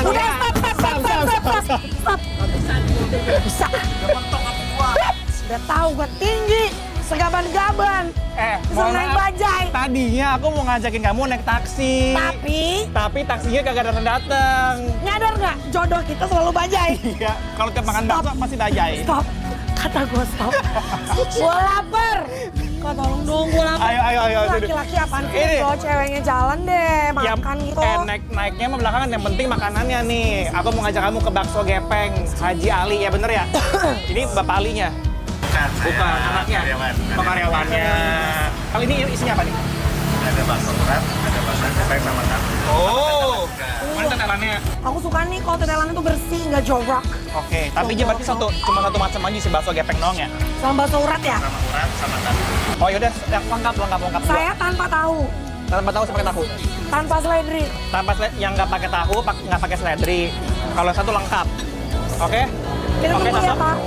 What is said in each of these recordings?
Udah, stop. Bisa. Udah tahu gue tinggi, segaban-gaban. Mau naik bajai. Tadinya aku mau ngajakin kamu naik taksi. Tapi taksinya kagak datang-datang. Nyadar nggak? Jodoh kita selalu bajai. Iya, kalau tiap makan bakso pasti bajai. Stop. Kata gue stop. Gue lapar. Kok tolong dong, gue lapar. Ayo. Laki-laki apaan sih? Kalau ceweknya jalan deh, makan gitu. Naiknya mah belakangan, yang penting makanannya nih. Aku mau ngajak kamu ke bakso gepeng Haji Ali, ya bener ya? Ini Bapak Alinya? Bukan, anaknya? Karyawannya. Kali ini isinya apa nih? Ada bakso urat, ada bakso gepeng sama tahu. Oh, mana tetelannya? Aku suka nih kalau tetelannya tuh bersih, nggak jorok. Oke, tapi dia berarti cuma satu macam aja si bakso gepeng doang ya? Sama bakso urat ya? Sama urat sama tahu. Oh yaudah, yang lengkap. Saya tanpa tahu. Tanpa tahu sama pakai tahu? Tanpa seledri. Yang nggak pakai tahu, nggak pakai seledri. Kalau yang satu lengkap. Oke? Kita Oke, tunggu ya, Sasa? Pak.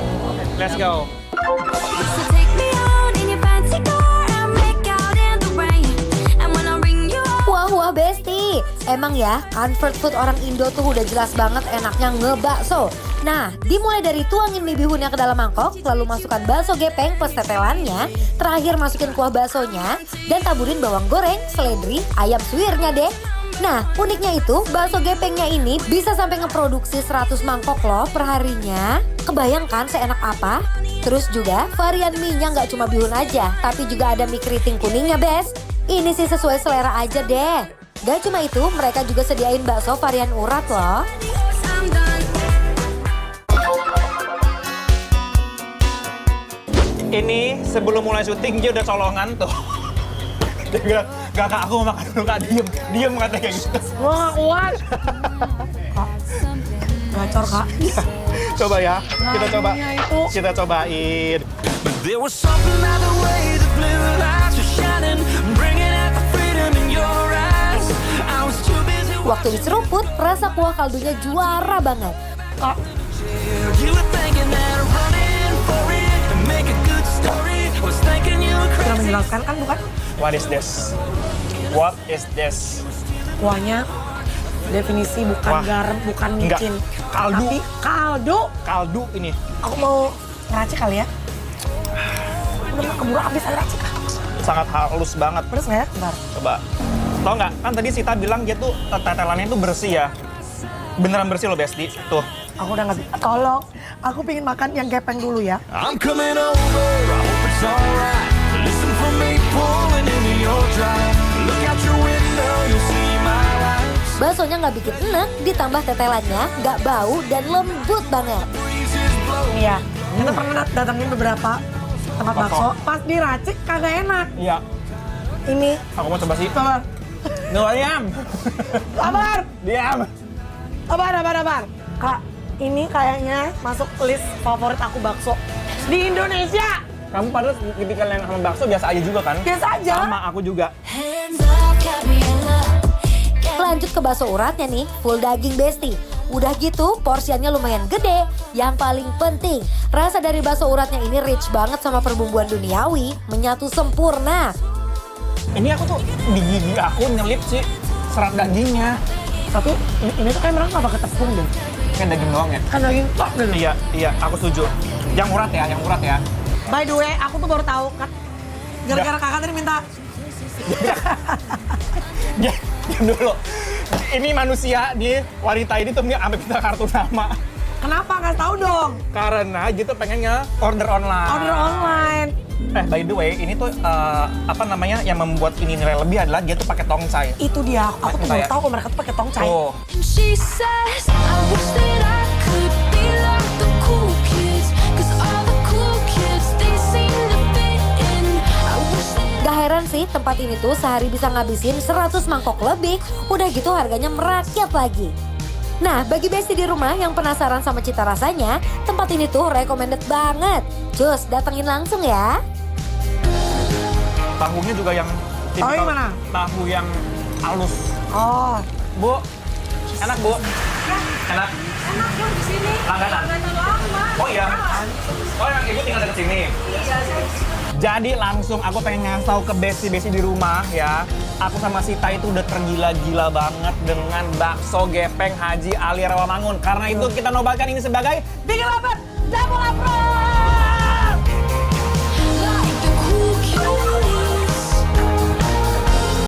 Let's go. So take me out in your fancy car and make out in the rain. And when I ring you up, Wah Besti, emang ya comfort food orang Indo tuh udah jelas banget enaknya ngebakso. Nah, dimulai dari tuangin mie bihunnya ke dalam mangkok, lalu masukkan bakso gepeng plus tetelannya, terakhir masukin kuah baksonya, dan taburin bawang goreng, seledri, ayam suwirnya deh. Nah, uniknya itu bakso gepengnya ini bisa sampai ngeproduksi 100 mangkok loh per harinya. Kebayangkan seenak apa? Terus juga varian mie-nya nggak cuma bihun aja, tapi juga ada mie keriting kuningnya, Bes. Ini sih sesuai selera aja deh. Gak cuma itu, mereka juga sediain bakso varian urat loh. I'm done. Ini sebelum mulai syuting dia udah colongan tuh. Dia bilang, Kak, aku mau makan dulu, Kak. Diem katanya kayak gitu. Gue nggak kuat. Kak, gacor Kak. Coba ya, Nah, itu. kita cobain. There was something about the way the blue lights were shining, bringing out the freedom in your eyes. I was too busy Waktu diseruput, rasa kuah kaldunya juara banget. Kak, You were thinking that running for it and make a good story. I was thinking you were sudah crazy. menjelaskan kan bukan? What is this? What is this? Kuahnya definisi bukan Wah. garam, bukan Enggak. micin. Kaldu. Tapi kaldu. Kaldu ini. Aku mau racik kali ya. Udah nggak keburu habis aja racik. Sangat halus banget. Pedes nggak ya? Bentar. Coba. Tau nggak? Kan tadi Sita bilang dia tuh tetelannya tuh bersih ya. Beneran bersih loh, Besti. Tuh. Aku udah nggak bisa. Tolong. Aku pingin makan yang gepeng dulu ya. I'm coming over, I hope it's alright. Listen for me pulling into your drive. Look out your window, you'll see my lights. Baksonya nggak bikin enak, ditambah tetelannya nggak bau dan lembut banget. Breeze is blowing. Iya. Kita pernah datangin beberapa tempat bakso. Pas diracik kagak enak. Iya. Ini. Aku mau coba sih. Sabar. Diam. Sabar. Diam. Sabar. Kak, ini kayaknya masuk list favorit aku bakso di Indonesia. Kamu padahal tipikal yang sama bakso biasa aja juga kan? Biasa aja. Sama aku juga. Hands up, Gabriella. Lanjut ke bakso uratnya nih, full daging Besti. Udah gitu, porsiannya lumayan gede. Yang paling penting, rasa dari bakso uratnya ini rich banget sama perbumbuan duniawi, menyatu sempurna. Ini aku tuh di gigi aku nyelip sih serat dagingnya. Tapi ini tuh kayak mereka nggak pakai tepung deh. Kan daging doang ya? Kan daging tok deh. Iya, aku setuju. Yang urat ya. By the way, aku tuh baru tahu kan. Gara-gara kakak tadi minta. Diam dulu. Ini manusia nih, wanita ini tuh sampai minta kartu nama. Kenapa? Kasih tahu dong. Karena dia tuh pengennya order online. Order online. By the way, ini tuh apa namanya yang membuat ini nilai lebih adalah dia tuh pakai tongcai. Itu dia. Aku tuh Entah baru ya. tahu kalau mereka tuh pakai tongcai. Tuh. And she says, I wish that I could be like the cool kids. Cause all the cool kids, they seem to fit in. I wish that Gak heran sih tempat ini tuh sehari bisa ngabisin 100 mangkok lebih. Udah gitu harganya merakyat lagi. Nah, bagi Besti di rumah yang penasaran sama cita rasanya, tempat ini tuh recommended banget. Cus, datengin langsung ya. Tahunya juga yang Tahu yang mana? Tahu yang halus. Oh. Bu, enak Bu. Enak. Enak yuk di sini. Langganan. Oh iya. Oh yang ibu tinggal dekat sini. Iya, saya Jadi langsung aku pengen ngasih tahu ke Besti di rumah ya. Aku sama Sita itu udah tergila-gila banget dengan bakso gepeng Haji Ali Rawamangun. Karena itu kita nobatkan ini sebagai 38 Jamu